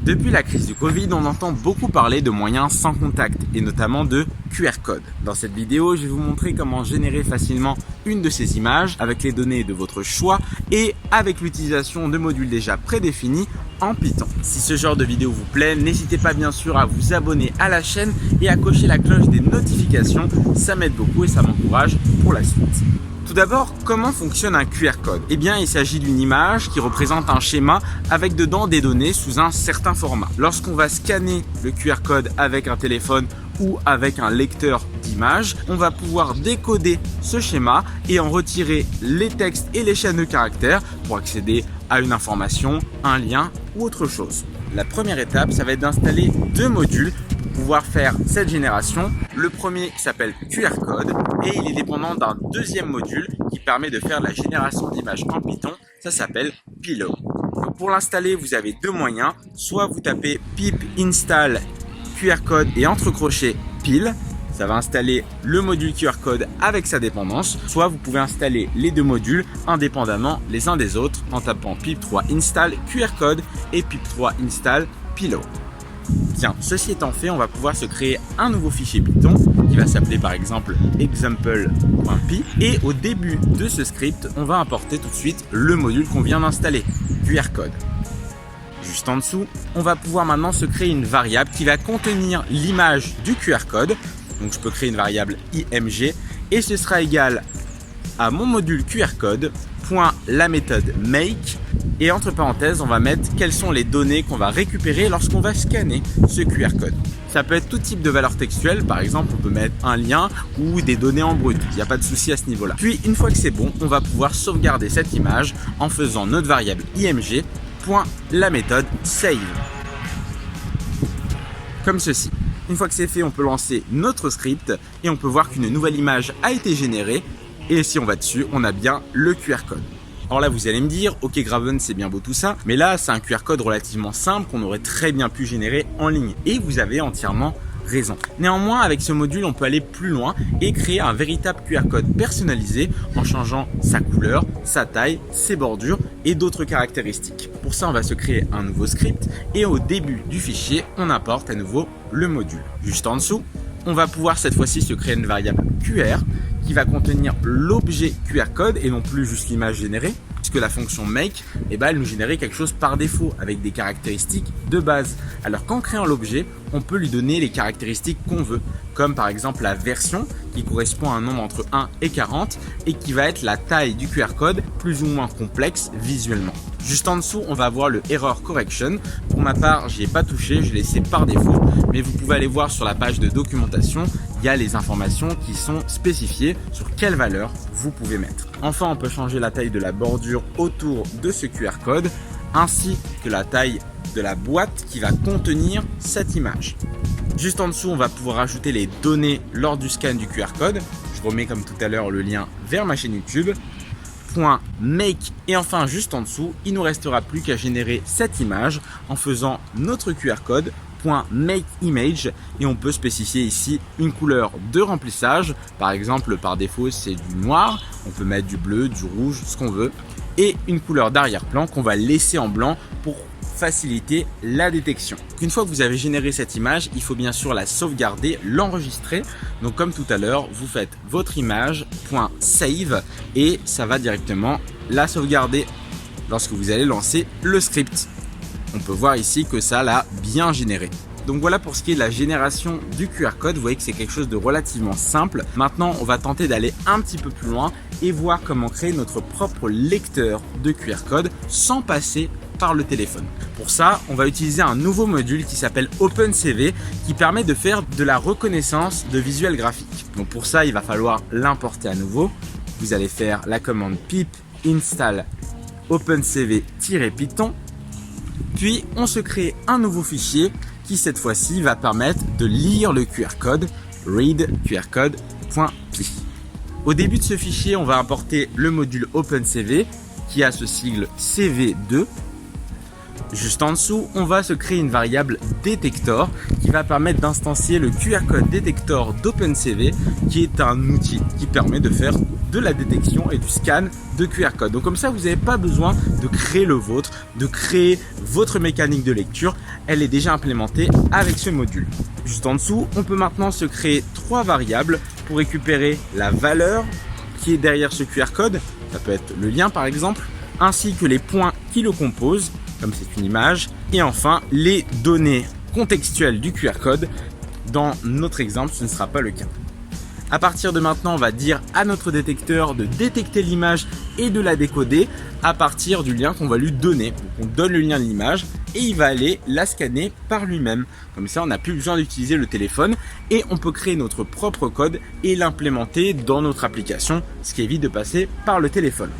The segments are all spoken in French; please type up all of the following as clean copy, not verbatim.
Depuis la crise du Covid, on entend beaucoup parler de moyens sans contact et notamment de QR code. Dans cette vidéo, je vais vous montrer comment générer facilement une de ces images avec les données de votre choix et avec l'utilisation de modules déjà prédéfinis en Python. Si ce genre de vidéo vous plaît, n'hésitez pas bien sûr à vous abonner à la chaîne et à cocher la cloche des notifications, ça m'aide beaucoup et ça m'encourage pour la suite. Tout d'abord, comment fonctionne un QR code? Eh bien, il s'agit d'une image qui représente un schéma avec dedans des données sous un certain format. Lorsqu'on va scanner le QR code avec un téléphone ou avec un lecteur d'images, on va pouvoir décoder ce schéma et en retirer les textes et les chaînes de caractères pour accéder à une information, un lien ou autre chose. La première étape, ça va être d'installer deux modules pour pouvoir faire cette génération. Le premier s'appelle QR code et il est dépendant d'un deuxième module qui permet de faire la génération d'images en Python. Ça s'appelle Pillow. Donc pour l'installer, vous avez deux moyens. Soit vous tapez pip install QR code et entre crochets pile. Ça va installer le module QR code avec sa dépendance. Soit vous pouvez installer les deux modules indépendamment les uns des autres en tapant pip3 install QR code et pip3 install Pillow. Bien, ceci étant fait, on va pouvoir se créer un nouveau fichier Python qui va s'appeler par exemple example.py et au début de ce script, on va importer tout de suite le module qu'on vient d'installer, QR code. Juste en dessous, on va pouvoir maintenant se créer une variable qui va contenir l'image du QR code. Donc je peux créer une variable img et ce sera égal à mon module QR code la méthode make et entre parenthèses on va mettre quelles sont les données qu'on va récupérer lorsqu'on va scanner ce QR code. Ça peut être tout type de valeurs textuelles, par exemple on peut mettre un lien ou des données en brut, il n'y a pas de souci à ce niveau là. Puis une fois que c'est bon, on va pouvoir sauvegarder cette image en faisant notre variable img la méthode save. Comme ceci. Une fois que c'est fait, on peut lancer notre script et on peut voir qu'une nouvelle image a été générée. Et si on va dessus, on a bien le QR code. Alors là, vous allez me dire, ok Graven, c'est bien beau tout ça, mais là, c'est un QR code relativement simple qu'on aurait très bien pu générer en ligne. Et vous avez entièrement raison. Néanmoins, avec ce module, on peut aller plus loin et créer un véritable QR code personnalisé en changeant sa couleur, sa taille, ses bordures et d'autres caractéristiques. Pour ça, on va se créer un nouveau script et au début du fichier, on importe à nouveau le module. Juste en dessous, on va pouvoir cette fois-ci se créer une variable QR qui va contenir l'objet QR code et non plus juste l'image générée, puisque la fonction make, elle nous générait quelque chose par défaut avec des caractéristiques de base. Alors qu'en créant l'objet, on peut lui donner les caractéristiques qu'on veut, comme par exemple la version qui correspond à un nombre entre 1 et 40 et qui va être la taille du QR code plus ou moins complexe visuellement. Juste en dessous, on va avoir le Error Correction. Pour ma part, j'y ai pas touché, je l'ai laissé par défaut, mais vous pouvez aller voir sur la page de documentation, il y a les informations qui sont spécifiées sur quelle valeur vous pouvez mettre. Enfin, on peut changer la taille de la bordure autour de ce QR code, ainsi que la taille de la boîte qui va contenir cette image. Juste en dessous, on va pouvoir ajouter les données lors du scan du QR code. Je remets comme tout à l'heure le lien vers ma chaîne YouTube. .make et enfin juste en dessous, il ne nous restera plus qu'à générer cette image en faisant notre QR code .makeImage et on peut spécifier ici une couleur de remplissage. Par exemple, par défaut, c'est du noir. On peut mettre du bleu, du rouge, ce qu'on veut et une couleur d'arrière-plan qu'on va laisser en blanc pour faciliter la détection. Une fois que vous avez généré cette image, il faut bien sûr la sauvegarder, l'enregistrer. Donc comme tout à l'heure, vous faites votre image .save et ça va directement la sauvegarder lorsque vous allez lancer le script. On peut voir ici que ça l'a bien généré. Donc voilà pour ce qui est de la génération du QR code, vous voyez que c'est quelque chose de relativement simple. Maintenant, on va tenter d'aller un petit peu plus loin et voir comment créer notre propre lecteur de QR code sans passer par le téléphone. Pour ça, on va utiliser un nouveau module qui s'appelle OpenCV qui permet de faire de la reconnaissance de visuels graphiques. Donc pour ça, il va falloir l'importer à nouveau. Vous allez faire la commande pip install opencv-python. Puis on se crée un nouveau fichier qui cette fois-ci va permettre de lire le QR code read qrcode.py. Au début de ce fichier, on va importer le module OpenCV qui a ce sigle CV2. Juste en dessous, on va se créer une variable detector qui va permettre d'instancier le QR code detector d'OpenCV qui est un outil qui permet de faire de la détection et du scan de QR code. Donc comme ça, vous n'avez pas besoin de créer le vôtre, de créer votre mécanique de lecture. Elle est déjà implémentée avec ce module. Juste en dessous, on peut maintenant se créer 3 variables pour récupérer la valeur qui est derrière ce QR code. Ça peut être le lien par exemple, ainsi que les points qui le composent, comme c'est une image, et enfin les données contextuelles du QR code. Dans notre exemple, ce ne sera pas le cas. À partir de maintenant, on va dire à notre détecteur de détecter l'image et de la décoder à partir du lien qu'on va lui donner. Donc on donne le lien de l'image et il va aller la scanner par lui-même. Comme ça, on n'a plus besoin d'utiliser le téléphone et on peut créer notre propre code et l'implémenter dans notre application, ce qui évite de passer par le téléphone.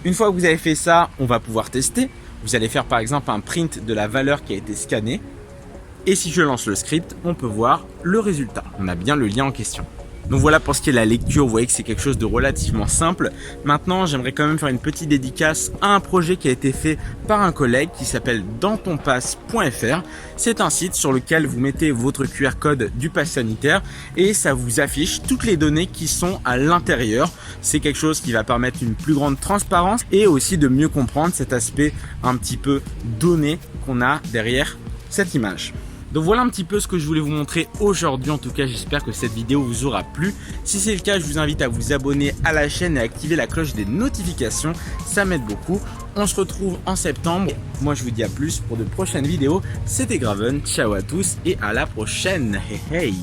Une fois que vous avez fait ça, on va pouvoir tester. Vous allez faire par exemple un print de la valeur qui a été scannée. Et si je lance le script, on peut voir le résultat. On a bien le lien en question. Donc voilà pour ce qui est de la lecture, vous voyez que c'est quelque chose de relativement simple. Maintenant, j'aimerais quand même faire une petite dédicace à un projet qui a été fait par un collègue qui s'appelle dantonpass.fr. C'est un site sur lequel vous mettez votre QR code du pass sanitaire et ça vous affiche toutes les données qui sont à l'intérieur. C'est quelque chose qui va permettre une plus grande transparence et aussi de mieux comprendre cet aspect un petit peu donné qu'on a derrière cette image. Donc voilà un petit peu ce que je voulais vous montrer aujourd'hui. En tout cas, j'espère que cette vidéo vous aura plu. Si c'est le cas, je vous invite à vous abonner à la chaîne et à activer la cloche des notifications. Ça m'aide beaucoup. On se retrouve en septembre. Moi, je vous dis à plus pour de prochaines vidéos. C'était Graven. Ciao à tous et à la prochaine. Hey hey.